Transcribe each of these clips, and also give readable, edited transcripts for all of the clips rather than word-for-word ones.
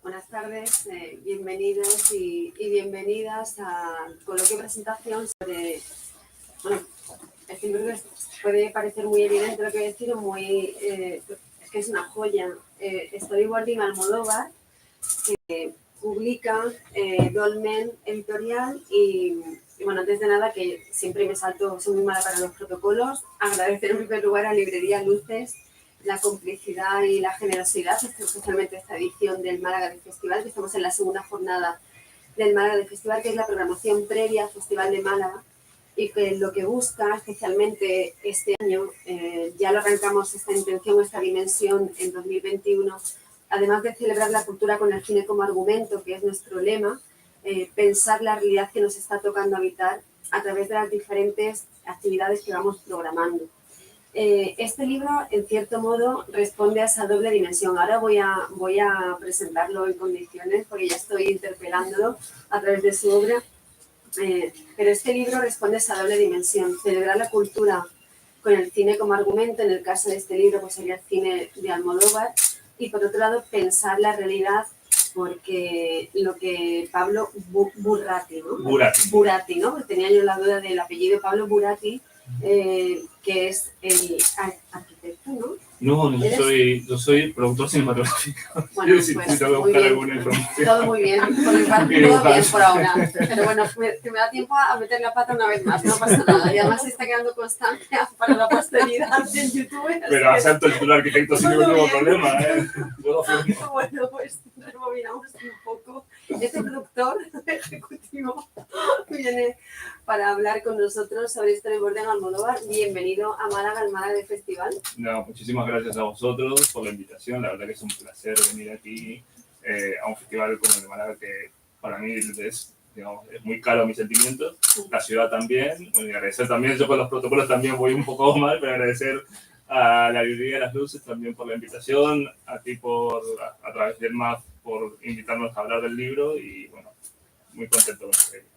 Buenas tardes, bienvenidos y bienvenidas al coloquio presentación sobre, bueno, este libro que puede parecer muy evidente lo que voy a decir, es que es una joya. Storyboarding Almodóvar, que publica Dolmen Editorial y bueno, antes de nada, que siempre me salto, soy muy mala para los protocolos, agradecer en primer lugar a Librería Luces la complicidad y la generosidad, especialmente esta edición del Málaga del Festival, que estamos en la segunda jornada del Málaga del Festival, que es la programación previa al Festival de Málaga, y que lo que busca especialmente este año, ya lo arrancamos esta intención, esta dimensión en 2021, además de celebrar la cultura con el cine como argumento, que es nuestro lema, pensar la realidad que nos está tocando habitar a través de las diferentes actividades que vamos programando. Este libro, en cierto modo, responde a esa doble dimensión. Ahora voy a presentarlo en condiciones porque ya estoy interpelándolo a través de su obra. Pero este libro responde a esa doble dimensión. Celebrar la cultura con el cine como argumento, en el caso de este libro pues sería el cine de Almodóvar, y por otro lado pensar la realidad, porque lo que Pablo Burratti, ¿no? Buratti, ¿no? Porque tenía yo la duda del apellido Pablo Buratti, que es el arquitecto, ¿no? No, yo soy productor cinematográfico. Bueno, sí, pues tengo que buscar alguna información. todo muy bien, por mi parte todo bien por ahora. Pero bueno, que me da tiempo a meter la pata una vez más, no pasa nada. Y además está quedando constancia para la posteridad en YouTube. Pero acepto el título de arquitecto sin ningún problema, ¿eh? Bueno, pues rebobinamos un poco. Este productor ejecutivo viene para hablar con nosotros sobre Storyboarding Almodóvar. Bienvenido a Málaga, al Málaga del Festival. No, muchísimas gracias a vosotros por la invitación. La verdad que es un placer venir aquí a un festival como el de Málaga, que para mí es, digamos, es muy caro a mis sentimientos. La ciudad también. Bueno, y agradecer también, yo con los protocolos también voy un poco mal, pero agradecer a la Librería de las Luces también por la invitación, a ti a través del MAF por invitarnos a hablar del libro y bueno, muy contento con este libro.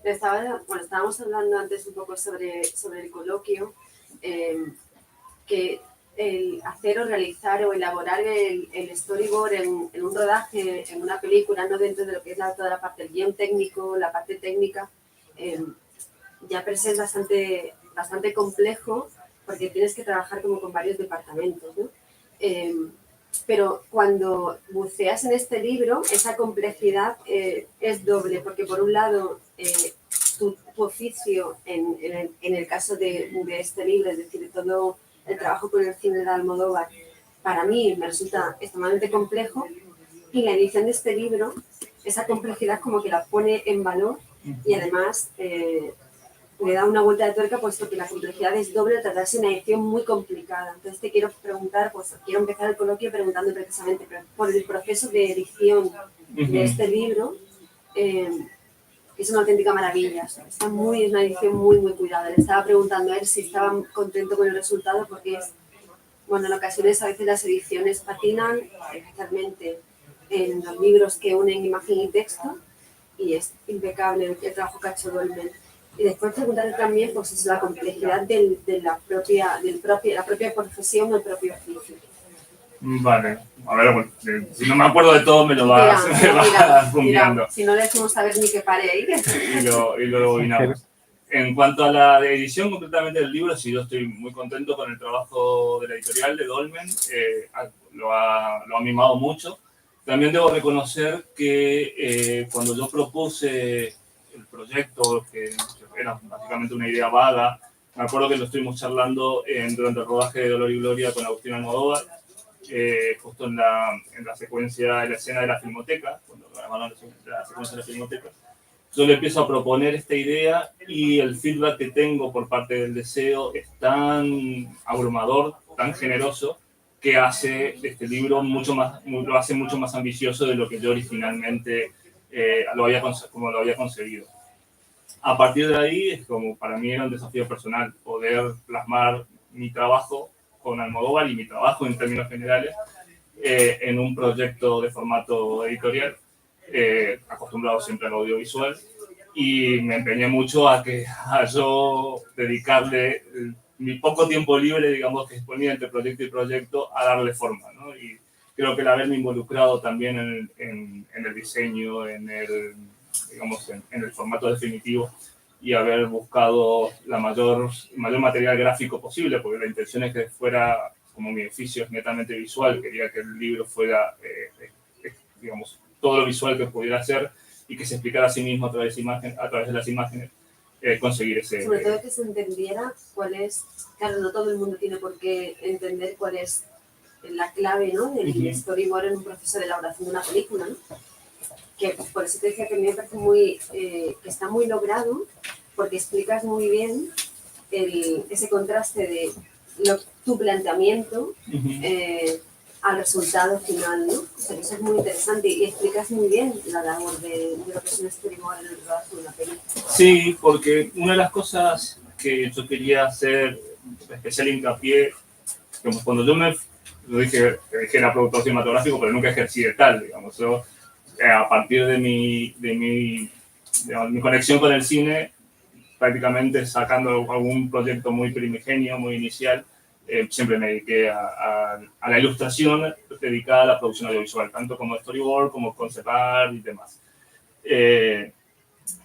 Estábamos hablando antes un poco sobre el coloquio, que el hacer o realizar o elaborar el storyboard en un rodaje, en una película, no dentro de lo que es toda la parte del guión técnico, la parte técnica, ya per se es bastante complejo, porque tienes que trabajar como con varios departamentos, ¿no? Pero cuando buceas en este libro, esa complejidad es doble, porque por un lado tu oficio en el caso de este libro, es decir, todo el trabajo con el cine de Almodóvar, para mí me resulta extremadamente complejo, y la edición de este libro, esa complejidad como que la pone en valor y además le da una vuelta de tuerca, puesto que la complejidad es doble al tratarse de una edición muy complicada. Entonces te quiero preguntar, quiero empezar el coloquio preguntando precisamente por el proceso de edición de este libro, es una auténtica maravilla. Es una edición muy, muy cuidada. Le estaba preguntando a él si estaba contento con el resultado, porque bueno, en ocasiones a veces las ediciones patinan, especialmente en los libros que unen imagen y texto, y es impecable el trabajo que ha hecho Dolmen. Y después preguntarle también pues, es la complejidad de la propia profesión o el propio oficio. Vale, a ver, bueno, si no me acuerdo de todo me lo vas fundiendo. Si no le decimos saber ni que pare ahí. Y lo rebobinamos. En cuanto a la edición completamente del libro, sí, yo estoy muy contento con el trabajo de la editorial de Dolmen, lo ha mimado mucho. También debo reconocer que cuando yo propuse el proyecto, que era básicamente una idea vaga, me acuerdo que lo estuvimos charlando durante el rodaje de Dolor y Gloria con Agustín Almodóvar, justo en la secuencia, en la escena de la filmoteca, cuando grabaron la secuencia de la filmoteca. Yo le empiezo a proponer esta idea y el feedback que tengo por parte del deseo es tan abrumador, tan generoso, que hace este libro lo hace mucho más ambicioso de lo que yo originalmente lo había concebido. A partir de ahí, es como para mí era un desafío personal poder plasmar mi trabajo con Almodóvar y mi trabajo en términos generales en un proyecto de formato editorial, acostumbrado siempre al audiovisual, y me empeñé mucho a yo dedicarle mi poco tiempo libre, digamos, que disponía entre proyecto y proyecto, a darle forma, ¿no? Y creo que el haberme involucrado también en el diseño, digamos, en el formato definitivo y haber buscado el mayor material gráfico posible, porque la intención es que fuera, como mi oficio es netamente visual, quería que el libro fuera, digamos, todo lo visual que pudiera hacer y que se explicara a sí mismo a través de las imágenes, conseguir ese... Sobre todo que se entendiera cuál es, claro, no todo el mundo tiene por qué entender cuál es la clave, ¿no?, del storyboard en un proceso de elaboración de una película, ¿no? Que por eso te decía que a mí me parece que está muy logrado, porque explicas muy bien ese contraste de tu planteamiento al resultado final, ¿no? O sea, eso es muy interesante y explicas muy bien la labor de lo que es un storyboard en el rodaje de una película. Sí, porque una de las cosas que yo quería hacer especial hincapié, como cuando yo dije era productor cinematográfico, pero nunca ejercí de tal, digamos. Yo, a partir de mi conexión con el cine, prácticamente sacando algún proyecto muy primigenio, muy inicial, siempre me dediqué a la ilustración dedicada a la producción audiovisual, tanto como storyboard, como concept art y demás.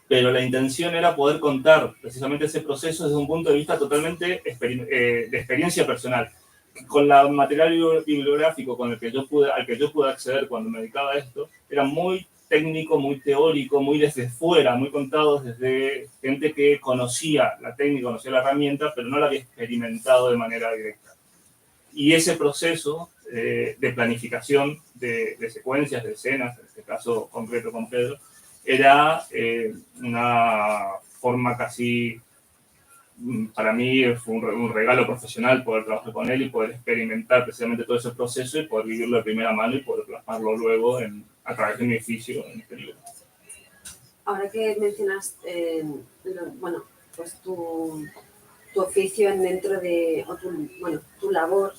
Pero la intención era poder contar precisamente ese proceso desde un punto de vista totalmente de experiencia personal. Con la material bibliográfico al que yo pude acceder cuando me dedicaba a esto, era muy técnico, muy teórico, muy desde fuera, muy contado desde gente que conocía la técnica, conocía la herramienta, pero no la había experimentado de manera directa. Y ese proceso de planificación de secuencias, de escenas, en este caso concreto con Pedro, era una forma casi, para mí fue un regalo profesional poder trabajar con él y poder experimentar precisamente todo ese proceso y poder vivirlo de primera mano y poder plasmarlo luego a través de mi oficio en este libro. Ahora que mencionas, bueno, pues tu oficio dentro de, tu labor,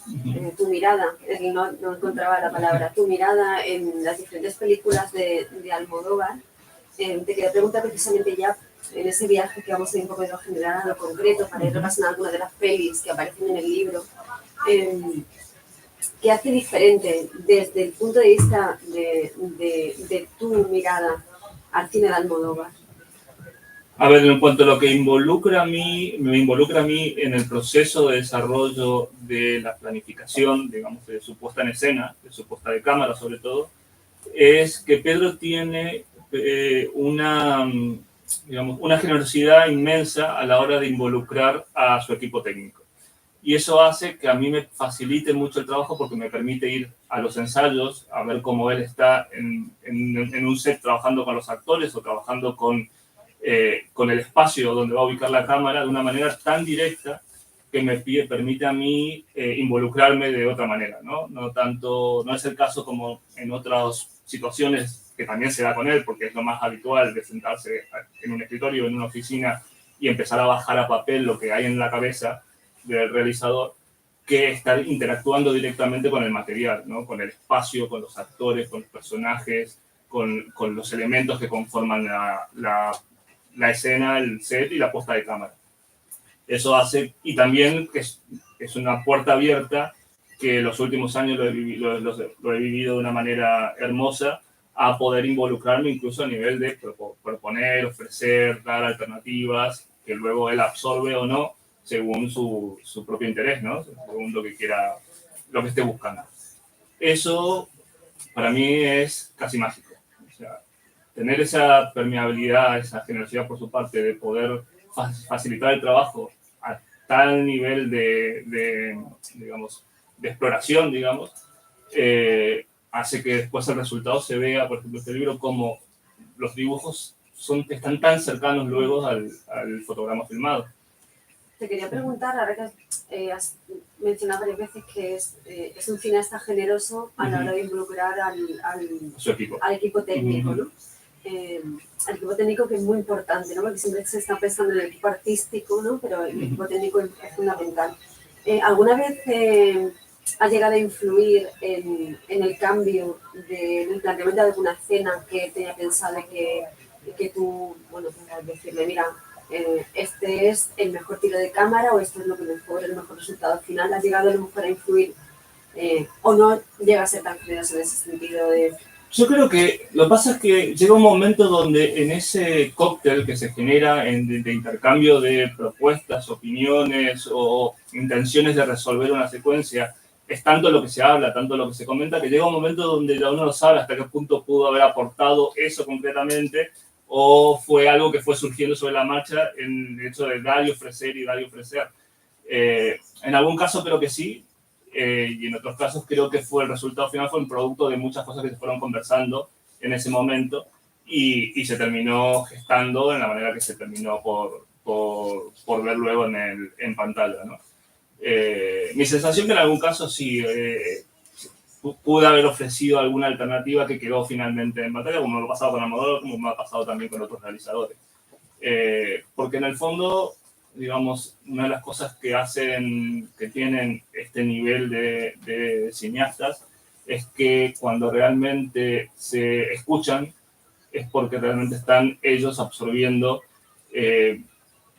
tu mirada, no encontraba la palabra, tu mirada en las diferentes películas de Almodóvar, te quería preguntar precisamente ya en ese viaje que vamos a ir un poco de lo general a lo concreto, para ir repasando algunas de las pelis que aparecen en el libro, ¿qué hace diferente desde el punto de vista de tu mirada al cine de Almodóvar? A ver, en cuanto a lo que me involucra a mí en el proceso de desarrollo de la planificación, digamos, de su puesta en escena, de su puesta de cámara sobre todo, es que Pedro tiene una generosidad inmensa a la hora de involucrar a su equipo técnico. Y eso hace que a mí me facilite mucho el trabajo porque me permite ir a los ensayos, a ver cómo él está en un set trabajando con los actores o trabajando con el espacio donde va a ubicar la cámara de una manera tan directa que me permite a mí involucrarme de otra manera, ¿no? No es el caso como en otras situaciones que también se da con él, porque es lo más habitual de sentarse en un escritorio, en una oficina y empezar a bajar a papel lo que hay en la cabeza del realizador, que estar interactuando directamente con el material, ¿no? Con el espacio, con los actores, con los personajes, con los elementos que conforman la escena, el set y la puesta de cámara. Eso hace, y también que es una puerta abierta que los últimos años lo he vivido de una manera hermosa, a poder involucrarme incluso a nivel de proponer, ofrecer, dar alternativas, que luego él absorbe o no, según su propio interés, ¿no? Según lo que esté buscando. Eso para mí es casi mágico. O sea, tener esa permeabilidad, esa generosidad por su parte de poder facilitar el trabajo a tal nivel de exploración, digamos, hace que después el resultado se vea, por ejemplo, este libro, como los dibujos están tan cercanos luego al fotograma filmado. Te quería preguntar, ahora que has mencionado varias veces que es un cineasta generoso a la hora de involucrar al equipo técnico, ¿no? Al equipo técnico, que es muy importante, ¿no? Porque siempre se está pensando en el equipo artístico, ¿no? Pero el equipo técnico es fundamental. ¿Alguna vez has llegado a influir en el cambio del planteamiento de alguna escena que tenía pensado que tú, bueno, puedas decirle, mira, este es el mejor tiro de cámara o esto es el mejor resultado final? ¿Has llegado a lo mejor a influir ¿O no llega a ser tan generoso en ese sentido de...? Yo creo que lo que pasa es que llega un momento donde en ese cóctel que se genera de intercambio de propuestas, opiniones o intenciones de resolver una secuencia, es tanto lo que se habla, tanto lo que se comenta, que llega un momento donde ya uno no sabe hasta qué punto pudo haber aportado eso concretamente o fue algo que fue surgiendo sobre la marcha en el hecho de dar y ofrecer y dar y ofrecer. En algún caso creo que sí, y en otros casos creo que el resultado final fue un producto de muchas cosas que se fueron conversando en ese momento y se terminó gestando en la manera que se terminó por ver luego en pantalla, ¿no? Mi sensación que en algún caso sí pude haber ofrecido alguna alternativa que quedó finalmente en pantalla, como me lo ha pasado con Almodóvar, como me ha pasado también con otros realizadores. Porque en el fondo, digamos, una de las cosas que hacen, que tienen este nivel de cineastas, es que cuando realmente se escuchan, es porque realmente están ellos absorbiendo,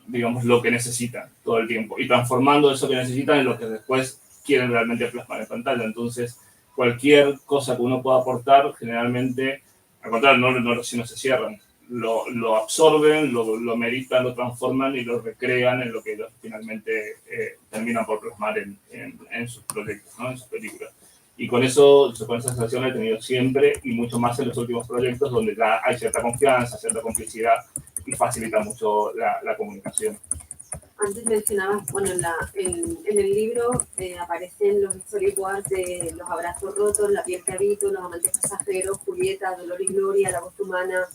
digamos, lo que necesitan todo el tiempo y transformando eso que necesitan en lo que después quieren realmente plasmar en pantalla. Entonces, cualquier cosa que uno pueda aportar, generalmente, al contrario, no se cierran. Lo absorben, lo meditan, lo transforman y lo recrean en lo que ellos finalmente terminan por plasmar en sus proyectos, ¿no? En sus películas. Y con esa sensación he tenido siempre y mucho más en los últimos proyectos donde ya hay cierta confianza, cierta complicidad y facilita mucho la comunicación. Antes mencionabas, bueno, en el libro aparecen los storyboards de Los abrazos rotos, La piel que habito, Los amantes pasajeros, Julieta, Dolor y Gloria, La voz humana.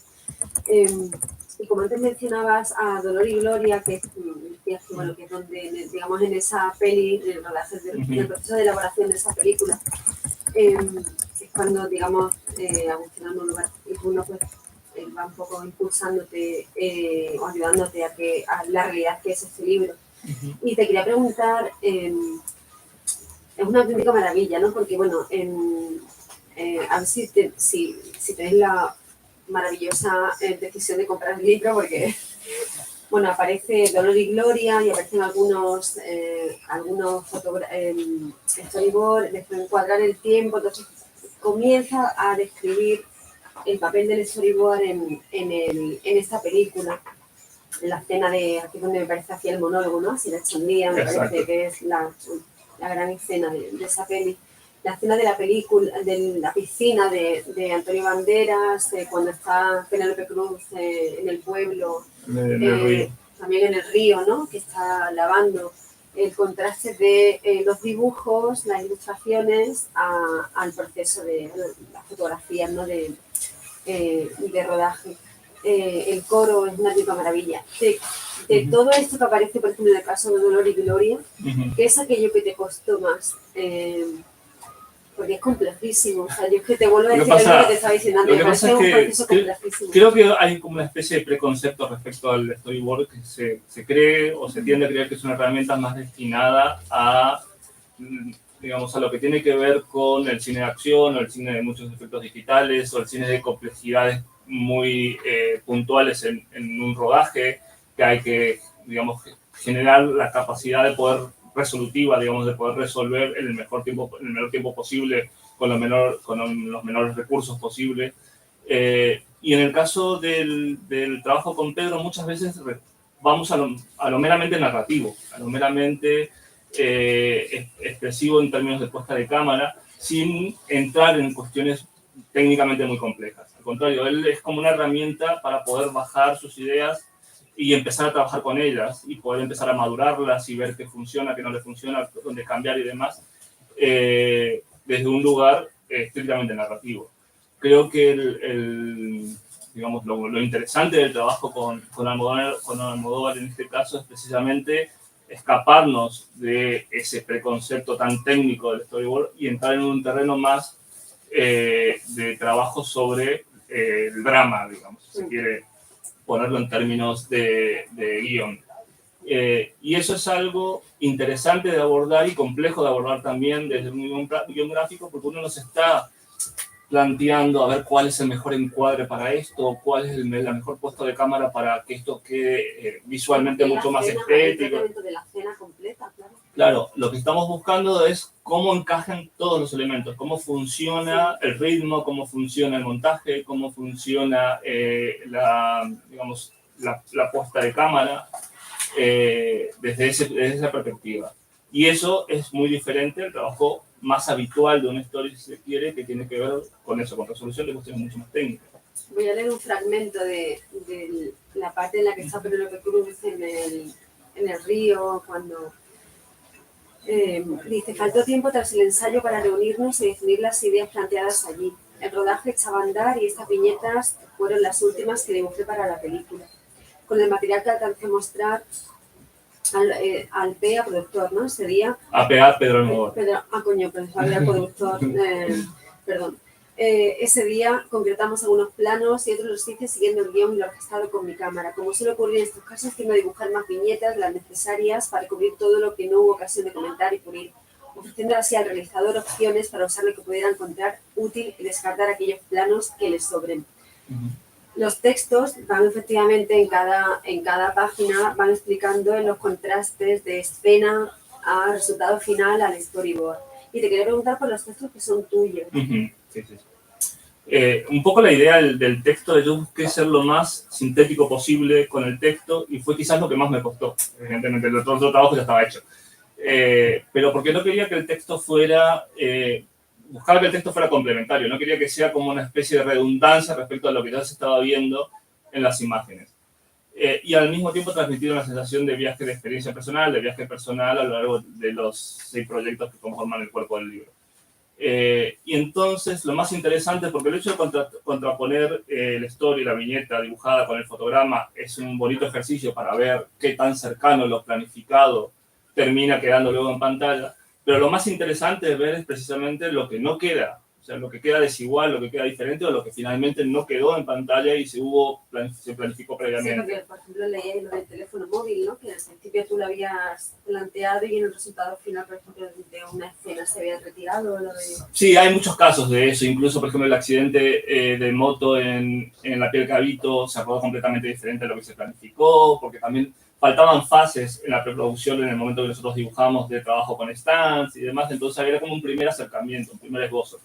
Y como antes mencionabas a Dolor y Gloria, que bueno, que es donde, digamos, en esa peli, en el proceso de elaboración de esa película, es cuando, digamos, Agustín Almodóvar y uno pues va un poco impulsándote o ayudándote a la realidad que es este libro. Y te quería preguntar, es una auténtica maravilla, ¿no? Porque, bueno, a ver si tenéis la maravillosa decisión de comprar el libro, porque, bueno, aparece Dolor y Gloria y aparecen algunos storyboards, después encuadrar el tiempo, entonces comienza a describir el papel del storyboard en esta película, en la escena de, aquí donde me parece hacía el monólogo, ¿no? Si la escondía, me parece que es la gran escena de esa peli. La escena de la película, de la piscina de Antonio Banderas, cuando está Penélope Cruz en el pueblo, también en el río, ¿no? Que está lavando. El contraste de los dibujos, las ilustraciones, al proceso de las fotografías, ¿no? de rodaje. El coro es una auténtica maravilla. De todo esto que aparece, por ejemplo, en el caso de Dolor y Gloria, ¿qué es aquello que te costó más? Porque es complejísimo. O sea, yo es que te vuelvo a decir lo que te estaba diciendo antes, me parece un proceso complejísimo. Creo que hay como una especie de preconcepto respecto al storyboard que se cree o se tiende a creer que es una herramienta más destinada a, digamos, a lo que tiene que ver con el cine de acción o el cine de muchos efectos digitales o el cine de complejidades muy puntuales en un rodaje, que hay que, digamos, generar la capacidad de poder resolutiva, digamos, de poder resolver en el menor tiempo posible, con los menores recursos posibles. Y en el caso del trabajo con Pedro, muchas veces vamos a lo meramente narrativo, a lo meramente expresivo en términos de puesta de cámara, sin entrar en cuestiones técnicamente muy complejas. Al contrario, él es como una herramienta para poder bajar sus ideas y empezar a trabajar con ellas y poder empezar a madurarlas y ver qué funciona, qué no le funciona, dónde cambiar y demás, desde un lugar estrictamente narrativo. Creo que digamos, lo interesante del trabajo con Almodóvar en este caso es precisamente escaparnos de ese preconcepto tan técnico del storyboard y entrar en un terreno más de trabajo sobre el drama, digamos, si se quiere ponerlo en términos de guión. Y eso es algo interesante de abordar y complejo de abordar también desde un guión gráfico, porque uno nos está planteando a ver cuál es el mejor encuadre para esto, cuál es la mejor puesta de cámara para que esto quede visualmente mucho más estético. El tratamiento de la escena completa, claro. Claro, lo que estamos buscando es cómo encajan todos los elementos, cómo funciona el ritmo, cómo funciona el montaje, cómo funciona digamos, la puesta de cámara desde esa perspectiva. Y eso es muy diferente al trabajo más habitual de una story, si se quiere, que tiene que ver con eso, con resolución de cuestiones mucho más técnicas. Voy a leer un fragmento de la parte en la que está Penélope Cruz en el río, cuando dice: faltó tiempo tras el ensayo para reunirnos y definir las ideas planteadas allí. El rodaje echaba a andar y estas viñetas fueron las últimas que dibujé para la película. Con el material que alcancé a mostrar al PEA productor, ¿no? Ese día... APA Pedro Almodóvar. Coño, pues había productor, perdón. Ese día concretamos algunos planos y otros los hice siguiendo el guión y lo orquestado con mi cámara. Como suele ocurrir en estos casos, tengo que dibujar más viñetas de las necesarias para cubrir todo lo que no hubo ocasión de comentar y pulir, ofreciendo así al realizador opciones para usar lo que pudiera encontrar útil y descartar aquellos planos que les sobren. Los textos van efectivamente en cada página, van explicando en los contrastes de escena a resultado final al storyboard. Y te quería preguntar por los textos que son tuyos. Sí, sí. Un poco la idea del texto, yo busqué ser lo más sintético posible con el texto y fue quizás lo que más me costó. Evidentemente, el otro trabajo ya estaba hecho. Pero porque no quería que el texto fuera... buscaba que el texto fuera complementario, no quería que sea como una especie de redundancia respecto a lo que ya se estaba viendo en las imágenes. Y al mismo tiempo transmitir una sensación de viaje de experiencia personal, de viaje personal a lo largo de los 6 proyectos que conforman el cuerpo del libro. Y entonces lo más interesante, porque el hecho de contraponer el story, la viñeta dibujada con el fotograma, es un bonito ejercicio para ver qué tan cercano lo planificado termina quedando luego en pantalla, pero lo más interesante de ver es precisamente lo que no queda, o sea, lo que queda desigual, lo que queda diferente o lo que finalmente no quedó en pantalla y se planificó previamente. Sí, porque, por ejemplo, leía lo del teléfono móvil, ¿no? Que al principio tú lo habías planteado y en el resultado final, por ejemplo, de una escena se había retirado. Sí, hay muchos casos de eso. Incluso, por ejemplo, el accidente de moto en La Piel Cabito se rodó completamente diferente a lo que se planificó, porque también faltaban fases en la preproducción en el momento que nosotros dibujamos de trabajo con stands y demás. Entonces, había como un primer acercamiento, un primer esbozo.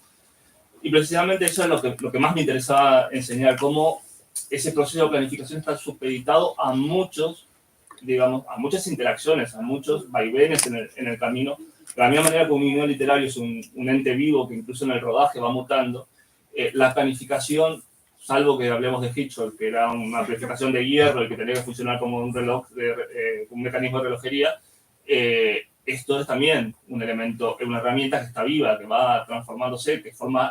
Y precisamente eso es lo que más me interesaba enseñar, cómo ese proceso de planificación está supeditado a muchas interacciones, a muchos vaivenes en el camino. De la misma manera que un guion literario es un ente vivo que incluso en el rodaje va mutando, la planificación, salvo que hablemos de Hitchcock, que era una planificación de hierro y que tenía que funcionar como un reloj, un mecanismo de relojería, esto es también un elemento, una herramienta que está viva, que va transformándose,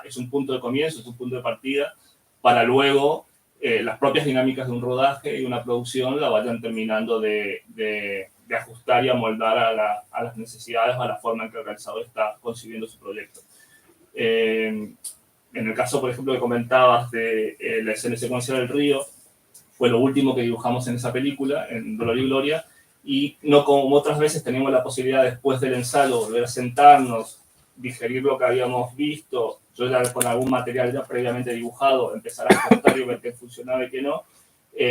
es un punto de comienzo, es un punto de partida, para luego las propias dinámicas de un rodaje y una producción la vayan terminando de ajustar y amoldar a las necesidades o a la forma en que el realizador está concibiendo su proyecto. En el caso, por ejemplo, que comentabas de la escena secuencial del río, fue lo último que dibujamos en esa película, en Dolor y Gloria, y no como otras veces teníamos la posibilidad después del ensayo volver a sentarnos, digerir lo que habíamos visto, yo ya con algún material ya previamente dibujado, empezar a ajustar y ver qué funcionaba y qué no.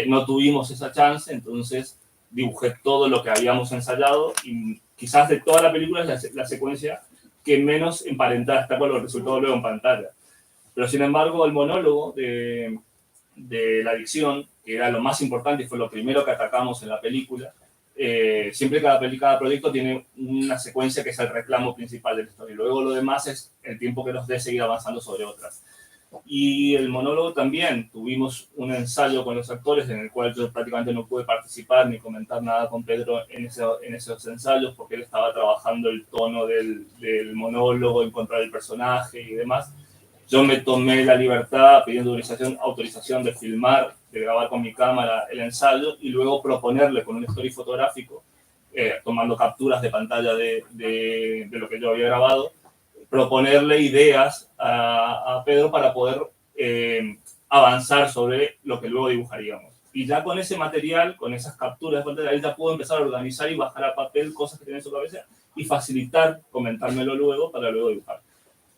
No tuvimos esa chance, entonces dibujé todo lo que habíamos ensayado y quizás de toda la película es la secuencia que menos emparentada está con los resultados luego en pantalla. Pero sin embargo el monólogo de la adicción, que era lo más importante y fue lo primero que atacamos en la película, siempre cada proyecto tiene una secuencia que es el reclamo principal de la historia. Luego lo demás es el tiempo que nos dé seguir avanzando sobre otras. Y el monólogo también, tuvimos un ensayo con los actores en el cual yo prácticamente no pude participar ni comentar nada con Pedro en esos ensayos porque él estaba trabajando el tono del monólogo, encontrar el personaje y demás. Yo me tomé la libertad pidiendo autorización de filmar, de grabar con mi cámara el ensayo y luego proponerle con un story fotográfico, tomando capturas de pantalla de lo que yo había grabado, proponerle ideas a Pedro para poder avanzar sobre lo que luego dibujaríamos. Y ya con ese material, con esas capturas de pantalla, él ya pudo empezar a organizar y bajar a papel cosas que tenía en su cabeza y facilitar comentármelo luego para luego dibujar.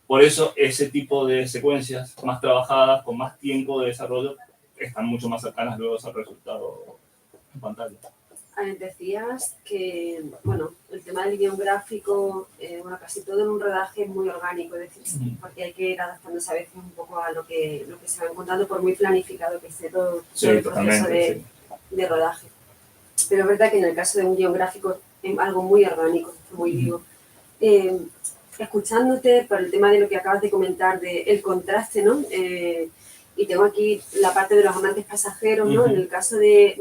Por eso ese tipo de secuencias más trabajadas, con más tiempo de desarrollo, están mucho más cercanas luego al resultado en pantalla. Decías que, bueno, el tema del guión gráfico, bueno, casi todo en un rodaje es muy orgánico, es decir, porque hay que ir adaptándose a veces un poco a lo que se va encontrando, por muy planificado que esté todo el proceso de rodaje. Pero es verdad que en el caso de un guión gráfico es algo muy orgánico, muy vivo. Escuchándote por el tema de lo que acabas de comentar, del contraste, ¿no? Y tengo aquí la parte de los amantes pasajeros, ¿no? En el caso de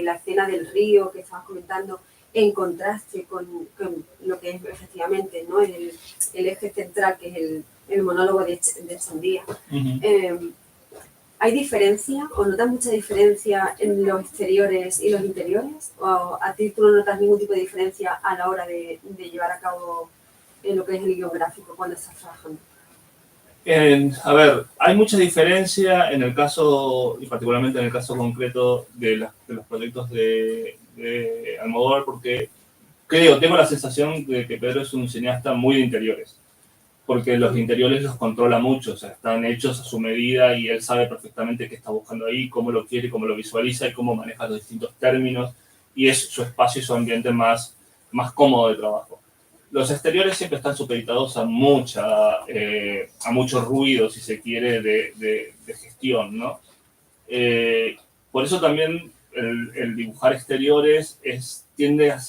la escena del río que estabas comentando, en contraste con lo que es efectivamente, ¿no? El eje central, que es el monólogo de Chandía. ¿Hay diferencia o notas mucha diferencia en los exteriores y los interiores? ¿O a ti tú no notas ningún tipo de diferencia a la hora de llevar a cabo lo que es el guión gráfico cuando estás trabajando? A ver, hay mucha diferencia en el caso, y particularmente en el caso concreto de los proyectos de Almodóvar, porque tengo la sensación de que Pedro es un cineasta muy de interiores, porque los interiores los controla mucho, o sea, están hechos a su medida y él sabe perfectamente qué está buscando ahí, cómo lo quiere, cómo lo visualiza y cómo maneja los distintos términos, y es su espacio y su ambiente más cómodo de trabajo. Los exteriores siempre están supeditados a mucho ruido, si se quiere, de gestión, ¿no? Por eso también el dibujar exteriores tiende a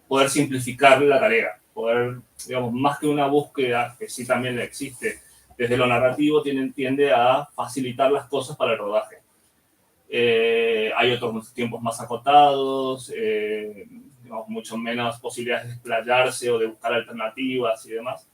poder simplificar la tarea, poder, digamos, más que una búsqueda, que sí también existe desde lo narrativo, tiende a facilitar las cosas para el rodaje. Hay otros tiempos más acotados, digamos, mucho menos posibilidades de explayarse o de buscar alternativas y demás.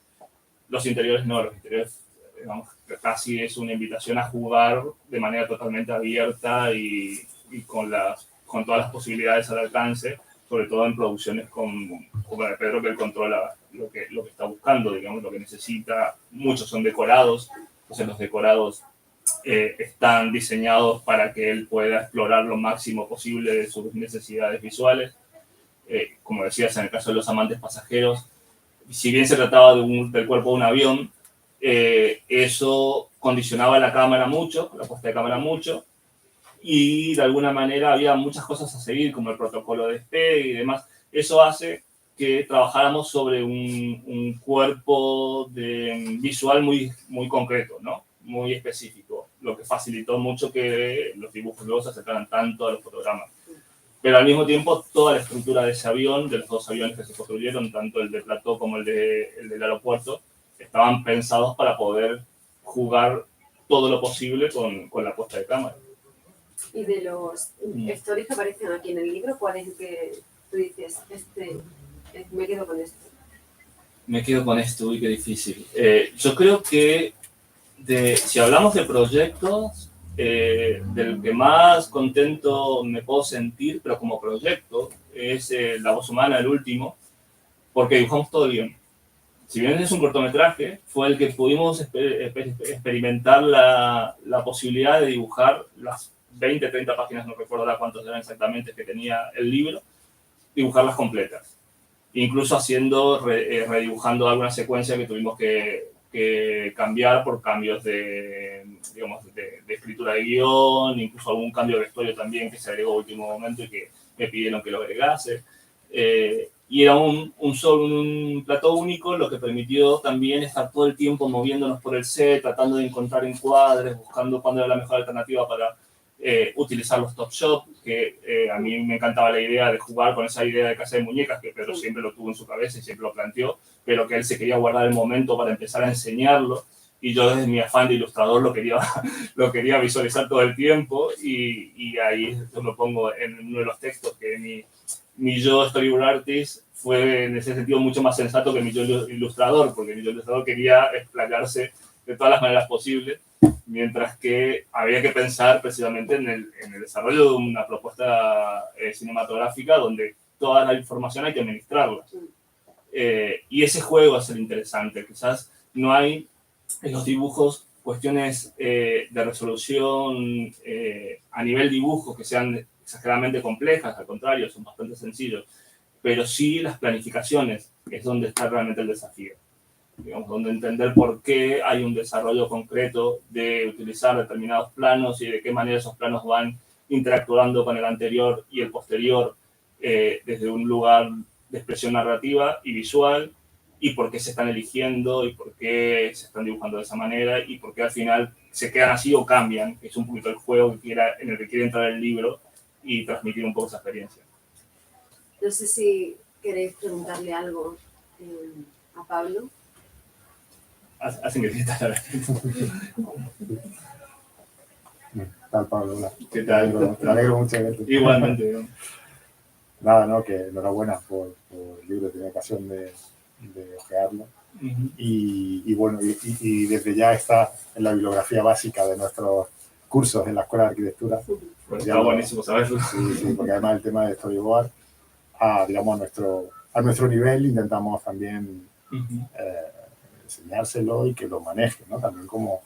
Los interiores no, los interiores, digamos, casi es una invitación a jugar de manera totalmente abierta y con todas las posibilidades al alcance, sobre todo en producciones como la de Pedro, que él controla lo que está buscando, digamos, lo que necesita. Muchos son decorados, entonces los decorados están diseñados para que él pueda explorar lo máximo posible de sus necesidades visuales. Como decías, en el caso de los amantes pasajeros, si bien se trataba del cuerpo de un avión, eso condicionaba la cámara mucho, la puesta de cámara mucho, y de alguna manera había muchas cosas a seguir, como el protocolo de despegue y demás. Eso hace que trabajáramos sobre un cuerpo visual muy concreto, ¿no? Muy específico, lo que facilitó mucho que los dibujos luego se acercaran tanto a los fotogramas. Pero al mismo tiempo, toda la estructura de ese avión, de los dos aviones que se construyeron, tanto el de plató como el del aeropuerto, estaban pensados para poder jugar todo lo posible con la puesta de cámara. Y de los stories que aparecen aquí en el libro, ¿cuál es el que tú dices, me quedo con esto? Me quedo con esto, uy, qué difícil. Yo creo que si hablamos de proyectos, del que más contento me puedo sentir, pero como proyecto, es La voz humana, el último, porque dibujamos todo el guión. Si bien es un cortometraje, fue el que pudimos experimentar la posibilidad de dibujar las 20, 30 páginas, no recuerdo cuántas eran exactamente que tenía el libro, dibujarlas completas. Incluso redibujando alguna secuencia que tuvimos que cambiar por cambios de escritura de guión, incluso algún cambio de vestuario también que se agregó a último momento y que me pidieron que lo agregase. Y era un plató único, lo que permitió también estar todo el tiempo moviéndonos por el set, tratando de encontrar encuadres, buscando cuándo era la mejor alternativa para utilizar los top shot, que a mí me encantaba la idea de jugar con esa idea de casa de muñecas, que Pedro siempre lo tuvo en su cabeza y siempre lo planteó, pero que él se quería guardar el momento para empezar a enseñarlo, y yo desde mi afán de ilustrador lo quería visualizar todo el tiempo, y ahí yo lo pongo en uno de los textos, que mi yo storyboard artist fue en ese sentido mucho más sensato que mi yo ilustrador, porque mi yo ilustrador quería explayarse de todas las maneras posibles, mientras que había que pensar precisamente en el desarrollo de una propuesta cinematográfica donde toda la información hay que administrarla. Y ese juego es el interesante. Quizás no hay en los dibujos cuestiones de resolución a nivel dibujo que sean exageradamente complejas, al contrario, son bastante sencillos, pero sí las planificaciones es donde está realmente el desafío. Digamos, donde entender por qué hay un desarrollo concreto de utilizar determinados planos y de qué manera esos planos van interactuando con el anterior y el posterior, desde un lugar de expresión narrativa y visual, y por qué se están eligiendo, y por qué se están dibujando de esa manera, y por qué al final se quedan así o cambian. Es un poquito el juego en el que quiere entrar el libro y transmitir un poco esa experiencia. No sé si queréis preguntarle algo a Pablo. Hacen que te la ¿Qué tal, Pablo? Hola. ¿Qué tal? Me alegro mucho de verte. Igualmente, ¿no? Nada, no, que enhorabuena por el libro, he tenido ocasión de ojearlo. Y bueno, y desde ya está en la bibliografía básica de nuestros cursos en la Escuela de Arquitectura. Pues está buenísimo saberlo. Sí, porque además el tema de storyboard, digamos, a nuestro nivel intentamos también enseñárselo y que lo maneje, ¿no? También como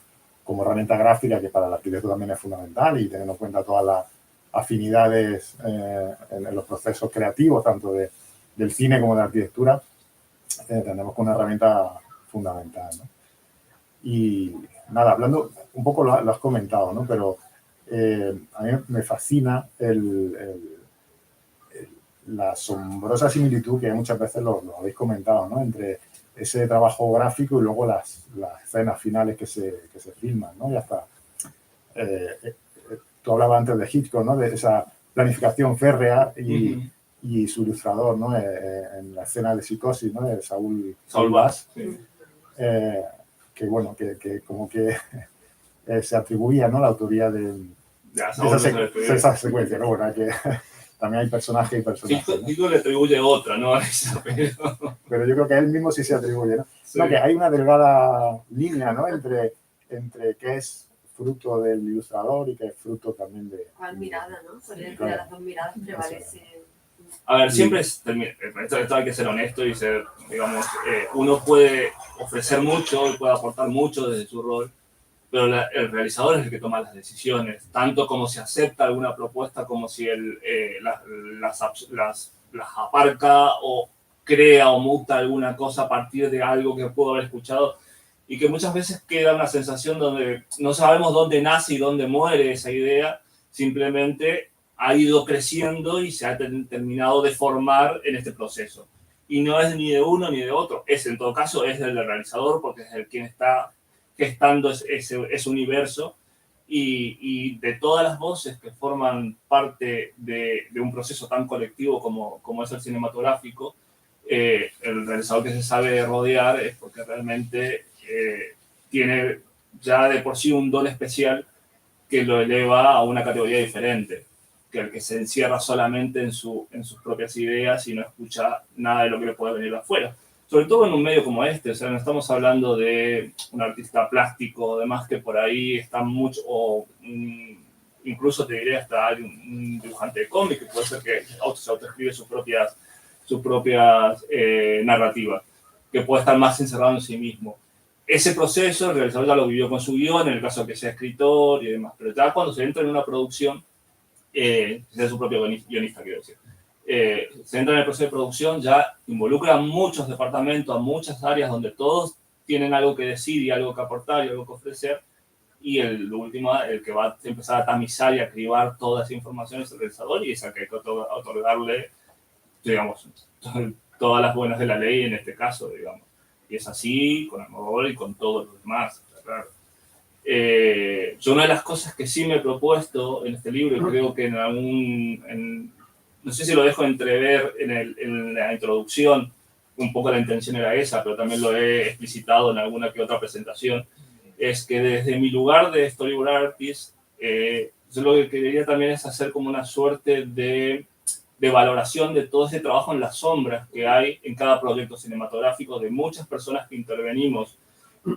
herramienta gráfica, que para el arquitecto también es fundamental, y teniendo en cuenta todas las afinidades en los procesos creativos, tanto del cine como de la arquitectura, tenemos una herramienta fundamental, ¿no? Y nada, hablando, un poco lo has comentado, ¿no? Pero a mí me fascina la asombrosa similitud que muchas veces lo habéis comentado, ¿no? Entre ese trabajo gráfico y luego las escenas finales que se filman, ¿no? Y hasta, tú hablabas antes de Hitchcock, ¿no? De esa planificación férrea y su ilustrador, ¿no? En la escena de Psicosis, ¿no? De Saul Bass. Sí. Que bueno, que como que se atribuía, ¿no? La autoría de esa secuencia, ¿no? Bueno, que también hay personaje y personaje, ¿no? Hitchcock le atribuye otra, ¿no? Pero yo creo que él mismo sí se atribuye, ¿no? Sí. No, que hay una delgada línea, ¿no? Entre qué es fruto del ilustrador y qué es fruto también de... ¿Cuál mirada, no? Entre claro. Las dos miradas prevalece... A ver, siempre esto hay que ser honesto y ser, digamos, uno puede ofrecer mucho y puede aportar mucho desde su rol, pero el realizador es el que toma las decisiones, tanto como si acepta alguna propuesta, como si él las aparca o crea o muta alguna cosa a partir de algo que pudo haber escuchado, y que muchas veces queda una sensación donde no sabemos dónde nace y dónde muere esa idea, simplemente ha ido creciendo y se ha terminado de formar en este proceso. Y no es ni de uno ni de otro, en todo caso es del realizador, porque es el quien está gestando ese universo, y de todas las voces que forman parte de un proceso tan colectivo como es el cinematográfico, el realizador que se sabe rodear es porque realmente tiene ya de por sí un don especial que lo eleva a una categoría diferente que el que se encierra solamente en sus propias ideas y no escucha nada de lo que le puede venir de afuera. Sobre todo en un medio como este, o sea, no estamos hablando de un artista plástico o demás que por ahí está mucho, o incluso te diré hasta un dibujante de cómic que puede ser que se autoescribe sus propias narrativas, que puede estar más encerrado en sí mismo. Ese proceso el realizador ya lo vivió con su guión, en el caso de que sea escritor y demás, pero ya cuando se entra en una producción, es su propio guionista, quiero decir. Se entra en el proceso de producción, ya involucra a muchos departamentos, a muchas áreas donde todos tienen algo que decir y algo que aportar y algo que ofrecer, y el último, el que va a empezar a tamizar y a cribar toda esa información es el realizador, y es el que hay que otorgarle, digamos, todas las buenas de la ley en este caso, digamos. Y es así con Almodóvar y con todos los demás, claro. Yo una de las cosas que sí me he propuesto en este libro, y creo que no sé si lo dejo entrever en la introducción, un poco la intención era esa, pero también lo he explicitado en alguna que otra presentación, es que desde mi lugar de storyboard artist, yo lo que quería también es hacer como una suerte de valoración de todo ese trabajo en las sombras que hay en cada proyecto cinematográfico, de muchas personas que intervenimos,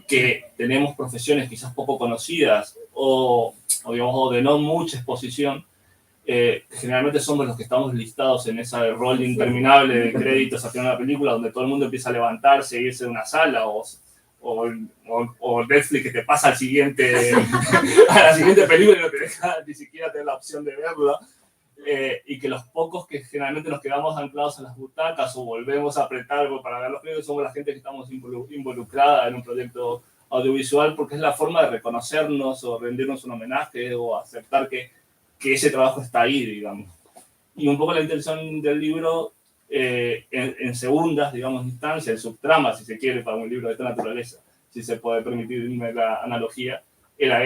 que tenemos profesiones quizás poco conocidas o de no mucha exposición, generalmente somos los que estamos listados en ese rol interminable de créditos al final de la película, donde todo el mundo empieza a levantarse e irse de una sala, o Netflix que te pasa a la siguiente película y no te deja ni siquiera tener la opción de verla, y que los pocos que generalmente nos quedamos anclados en las butacas o volvemos a apretar algo para ver los películas somos la gente que estamos involucrada en un proyecto audiovisual, porque es la forma de reconocernos o rendirnos un homenaje o aceptar que ese trabajo está ahí, digamos. Y un poco la intención del libro, en segundas, digamos, instancias, en subtramas, si se quiere, para un libro de esta naturaleza, si se puede permitirme la analogía, era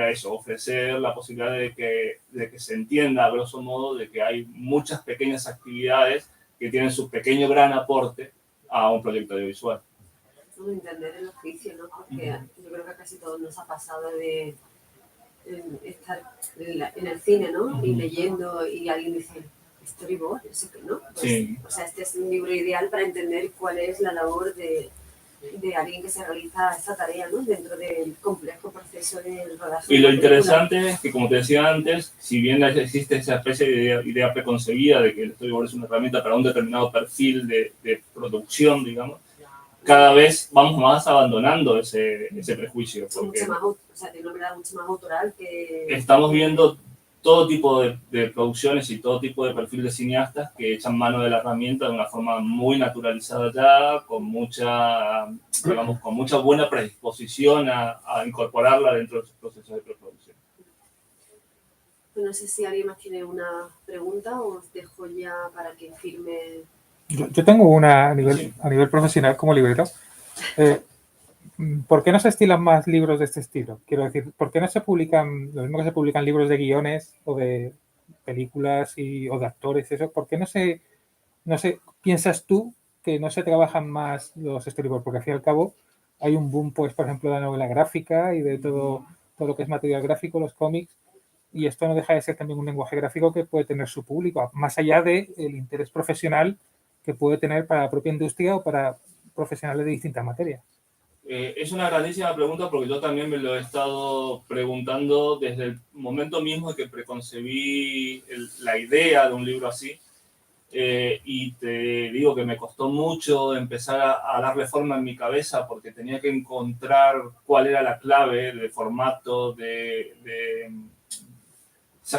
eso, ofrecer la posibilidad de que se entienda, a grosso modo, de que hay muchas pequeñas actividades que tienen su pequeño gran aporte a un proyecto audiovisual. Entender el oficio, ¿no? Porque yo creo que a casi todos nos ha pasado de estar en el cine, ¿no? Y leyendo y alguien dice, storyboard, eso que no. Pues, sí. O sea, este es un libro ideal para entender cuál es la labor de alguien que se realiza esta tarea, ¿no? Dentro del complejo proceso del rodaje. Y lo interesante es que, como te decía antes, si bien existe esa especie de idea preconcebida de que el storyboard es una herramienta para un determinado perfil de producción, digamos, cada vez vamos más abandonando ese prejuicio. Porque mucho más, o sea, tiene una mirada mucho más autoral que... Estamos viendo todo tipo de producciones y todo tipo de perfil de cineastas que echan mano de la herramienta de una forma muy naturalizada ya, con mucha, digamos, con mucha buena predisposición a incorporarla dentro de sus procesos de preproducción. No sé si alguien más tiene una pregunta o os dejo ya para que firme. Yo tengo una a nivel profesional como librero. ¿Por qué no se estilan más libros de este estilo? Quiero decir, ¿por qué no se publican, lo mismo que se publican libros de guiones o de películas o de actores, eso? ¿Por qué no se piensas tú que no se trabajan más los storyboards? Porque al fin y al cabo hay un boom, pues, por ejemplo, de la novela gráfica y de todo lo que es material gráfico, los cómics, y esto no deja de ser también un lenguaje gráfico que puede tener su público, más allá del interés profesional que puede tener para la propia industria o para profesionales de distintas materias. Es una grandísima pregunta porque yo también me lo he estado preguntando desde el momento mismo que preconcebí la idea de un libro así. Y te digo que me costó mucho empezar a darle forma en mi cabeza porque tenía que encontrar cuál era la clave de formato,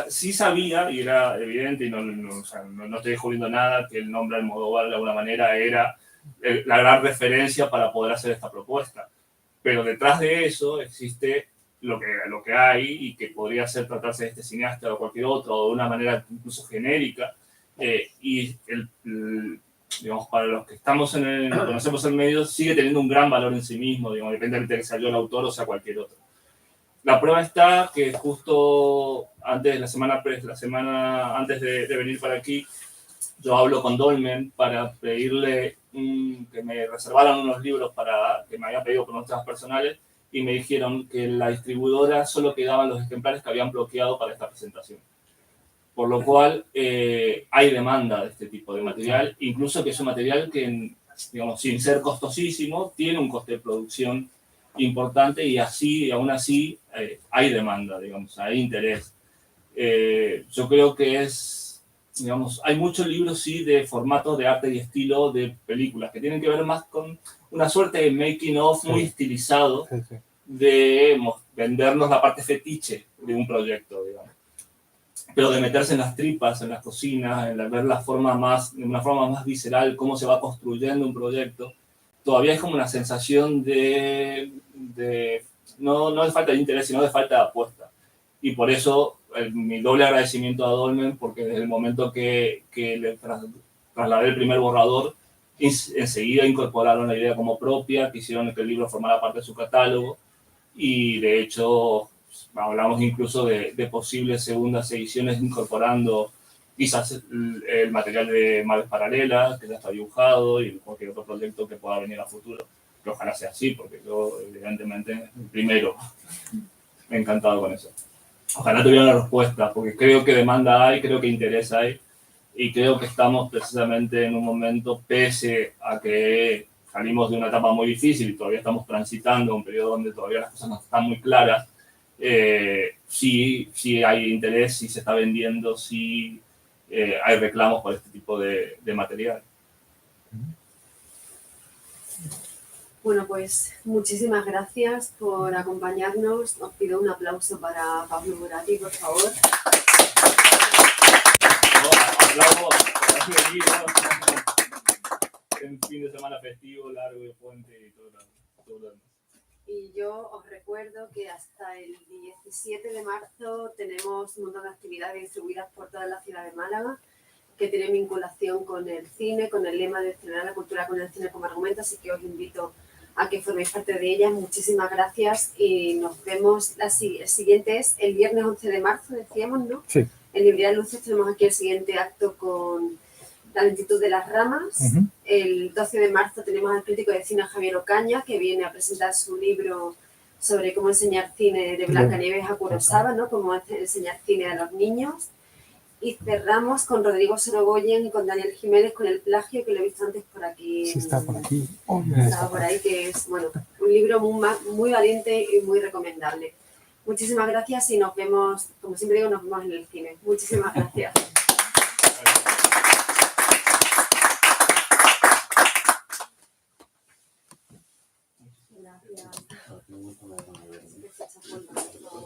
sí sabía, y era evidente, y no estoy descubriendo nada, que el nombre Almodóvar de alguna manera era la gran referencia para poder hacer esta propuesta. Pero detrás de eso existe lo que hay y que podría tratarse de este cineasta o cualquier otro, o de una manera incluso genérica. Y digamos, para los que estamos conocemos el medio, sigue teniendo un gran valor en sí mismo, digamos, depende de que salió el autor o sea cualquier otro. La prueba está que justo antes, la semana antes de venir para aquí, yo hablo con Dolmen para pedirle que me reservaran unos libros que me había pedido por nuestras personales y me dijeron que en la distribuidora solo quedaban los ejemplares que habían bloqueado para esta presentación. Por lo cual hay demanda de este tipo de material, incluso que es un material que, digamos, sin ser costosísimo, tiene un coste de producción importante y aún así hay demanda, digamos, hay interés. Yo creo que digamos, hay muchos libros, sí, de formato de arte y estilo de películas, que tienen que ver más con una suerte de making of muy estilizado de vendernos la parte fetiche de un proyecto, digamos. Pero de meterse en las tripas, en las cocinas, en ver de una forma más visceral cómo se va construyendo un proyecto, todavía es como una sensación no de falta de interés, sino de falta de apuesta. Y por eso mi doble agradecimiento a Dolmen, porque desde el momento que le trasladé el primer borrador, enseguida incorporaron la idea como propia, quisieron que el libro formara parte de su catálogo, y de hecho hablamos incluso de posibles segundas ediciones incorporando quizás el material de Maves Paralelas, que ya está dibujado, y cualquier otro proyecto que pueda venir a futuro. Que ojalá sea así, porque yo, evidentemente, primero, me he encantado con eso. Ojalá tuviera una respuesta, porque creo que demanda hay, creo que interés hay, y creo que estamos precisamente en un momento, pese a que salimos de una etapa muy difícil y todavía estamos transitando un periodo donde todavía las cosas no están muy claras, sí hay interés, sí se está vendiendo, sí hay reclamos por este tipo de material. Bueno, pues muchísimas gracias por acompañarnos. Os pido un aplauso para Pablo Moratti, por favor. Aplausos, en fin de semana festivo, largo de puente y todo lo demás. Y yo os recuerdo que hasta el 17 de marzo tenemos un montón de actividades distribuidas por toda la ciudad de Málaga que tienen vinculación con el cine, con el lema de celebrar la cultura con el cine como argumento, así que os invito a que forméis parte de ellas. Muchísimas gracias y nos vemos. El siguiente es el viernes 11 de marzo, decíamos, ¿no? Sí. En Librería Luces tenemos aquí el siguiente acto con La lentitud de las ramas. El 12 de marzo tenemos al crítico de cine Javier Ocaña, que viene a presentar su libro sobre cómo enseñar cine de Blancanieves a Kurosawa, ¿no? Cómo enseñar cine a los niños. Y cerramos con Rodrigo Sorogoyen y con Daniel Jiménez con El plagio, que lo he visto antes por aquí. Sí, está por aquí. Está por ahí, que es, bueno, un libro muy valiente y muy recomendable. Muchísimas gracias y nos vemos, como siempre digo, nos vemos en el cine. Muchísimas gracias.